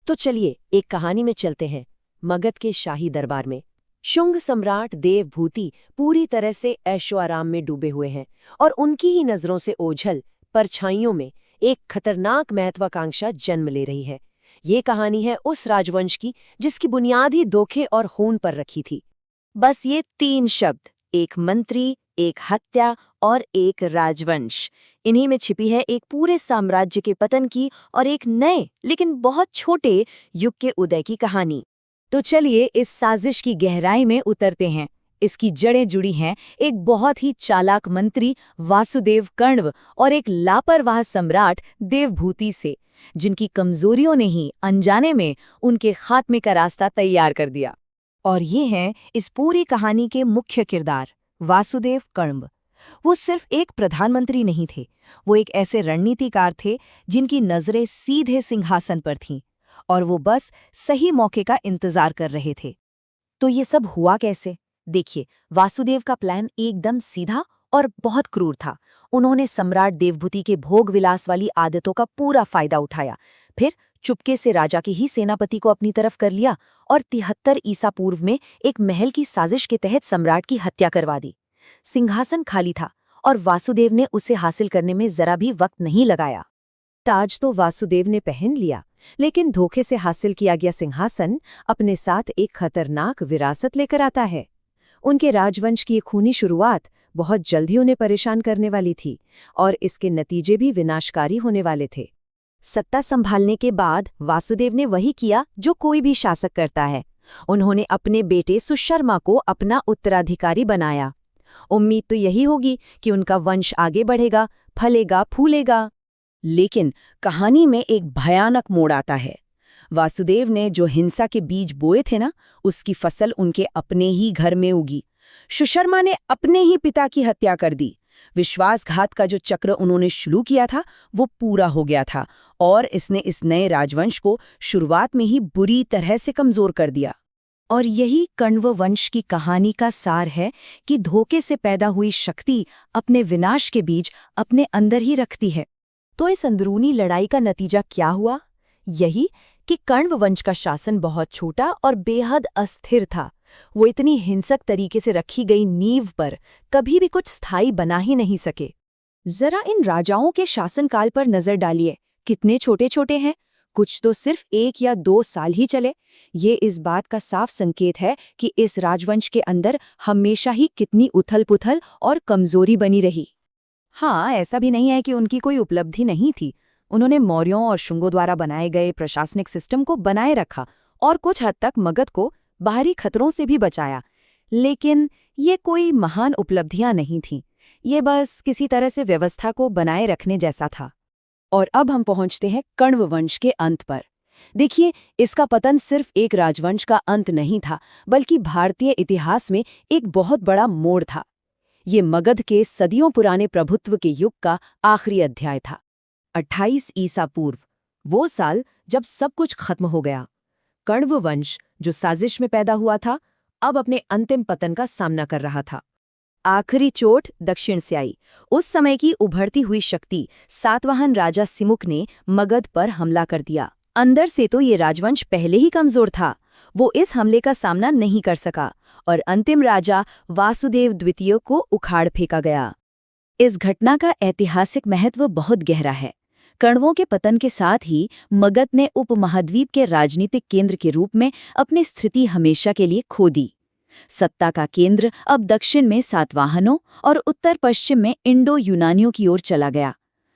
तो चलिए एक कहानी में चलते हैं, मगध के शाही दरबार में। शुंग सम्राट देवभूति पूरी तरह से ऐशो आराम में डूबे हुए हैं और उनकी ही नजरों से ओझल परछाइयों में एक खतरनाक महत्वाकांक्षा जन्म ले रही है। ये कहानी है उस राजवंश की जिसकी बुनियाद ही धोखे और खून पर रखी थी। बस ये 3 शब्द, एक मंत्री, एक हत्या और एक राजवंश, इन्हीं में छिपी है एक पूरे साम्राज्य के पतन की और एक नए लेकिन बहुत छोटे युग के उदय की कहानी। तो चलिए इस साजिश की गहराई में उतरते हैं। इसकी जड़ें जुड़ी हैं एक बहुत ही चालाक मंत्री वासुदेव कण्व और एक लापरवाह सम्राट देवभूति से, जिनकी कमजोरियों ने ही अनजाने में उनके खात्मे का रास्ता तैयार कर दिया। और ये हैं इस पूरी कहानी के मुख्य किरदार, वासुदेव कण्व। वो सिर्फ एक प्रधानमंत्री नहीं थे, वो एक ऐसे रणनीतिकार थे जिनकी नजरें सीधे सिंहासन पर थीं और वो बस सही मौके का इंतजार कर रहे थे। तो ये सब हुआ कैसे? देखिए, वासुदेव का प्लान एकदम सीधा और बहुत क्रूर था। उन्होंने सम्राट देवभूति के भोग विलास वाली आदतों का पूरा फायदा उठाया, फिर चुपके से राजा की ही सेनापति को अपनी तरफ कर लिया और 73 ईसा पूर्व में एक महल की साजिश के तहत सम्राट की हत्या करवा दी। सिंहासन खाली था और वासुदेव ने उसे हासिल करने में जरा भी वक्त नहीं लगाया। ताज तो वासुदेव ने पहन लिया, लेकिन धोखे से हासिल किया गया सिंहासन अपने साथ एक खतरनाक विरासत लेकर आता है। उनके राजवंश की ये खूनी शुरुआत बहुत जल्द ही उन्हें परेशान करने वाली थी और इसके नतीजे भी विनाशकारी होने वाले थे। सत्ता संभालने के बाद वासुदेव ने वही किया जो कोई भी शासक करता है। उन्होंने अपने बेटे सुशर्मा को अपना उत्तराधिकारी बनाया। उम्मीद तो यही होगी कि उनका वंश आगे बढ़ेगा, फलेगा, फूलेगा। लेकिन कहानी में एक भयानक मोड़ आता है। वासुदेव ने जो हिंसा के बीज बोए थे ना, उसकी फसल उनके अपने ही घर में उगी। सुशर्मा ने अपने ही पिता की हत्या कर दी। विश्वासघात का जो चक्र उन्होंने शुरू किया था वो पूरा हो गया था और इसने इस नए राजवंश को शुरुआत में ही बुरी तरह से कमजोर कर दिया। और यही कण्व वंश की कहानी का सार है कि धोखे से पैदा हुई शक्ति अपने विनाश के बीज अपने अंदर ही रखती है। तो इस अंदरूनी लड़ाई का नतीजा क्या हुआ? यही कि कण्व वंश का शासन बहुत छोटा और बेहद अस्थिर था। वो इतनी हिंसक तरीके से रखी गई नींव पर कभी भी कुछ स्थायी बना ही नहीं सके। जरा इन राजाओं के शासनकाल पर नजर डालिए, कितने छोटे छोटे हैं। कुछ तो सिर्फ 1 या 2 साल ही चले। ये इस बात का साफ संकेत है कि इस राजवंश के अंदर हमेशा ही कितनी उथल-पुथल और कमजोरी बनी रही। हाँ, ऐसा भी नहीं है कि उनकी कोई उपलब्धि नहीं थी। उन्होंने मौर्यों और शुंगों द्वारा बनाए गए प्रशासनिक सिस्टम को बनाए रखा और कुछ हद तक मगध को बाहरी खतरों से भी बचाया। लेकिन ये कोई महान उपलब्धियां नहीं थीं। ये बस किसी तरह से व्यवस्था को बनाए रखने जैसा था। और अब हम पहुंचते हैं कण्व वंश के अंत पर। देखिए, इसका पतन सिर्फ एक राजवंश का अंत नहीं था, बल्कि भारतीय इतिहास में एक बहुत बड़ा मोड़ था। ये मगध के सदियों पुराने प्रभुत्व के युग का आखिरी अध्याय था। 28 ईसा पूर्व, वो साल जब सब कुछ खत्म हो गया। कण्व वंश, जो साजिश में पैदा हुआ था, अब अपने अंतिम पतन का सामना कर रहा था। आखिरी चोट दक्षिण से आई। उस समय की उभरती हुई शक्ति सातवाहन राजा सिमुक ने मगध पर हमला कर दिया। अंदर से तो ये राजवंश पहले ही कमजोर था, वो इस हमले का सामना नहीं कर सका और अंतिम राजा वासुदेव द्वितीय को उखाड़ फेंका गया। इस घटना का ऐतिहासिक महत्व बहुत गहरा है। कण्वों के पतन के साथ ही मगध ने उपमहाद्वीप के राजनीतिक केंद्र के रूप में अपनी स्थिति हमेशा के लिए खो दी। सत्ता का केंद्र अब दक्षिण में सातवाहनों और उत्तर पश्चिम में इंडो यूनानियों की ओर चला गया।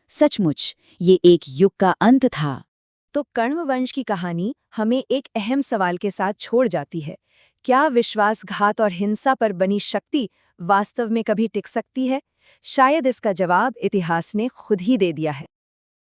सचमुच ये एक युग का अंत था। तो कण्व वंश की कहानी हमें एक अहम सवाल के साथ छोड़ जाती है। क्या विश्वासघात और हिंसा पर बनी शक्ति वास्तव में कभी टिक सकती है? शायद इसका जवाब इतिहास ने खुद ही दे दिया है।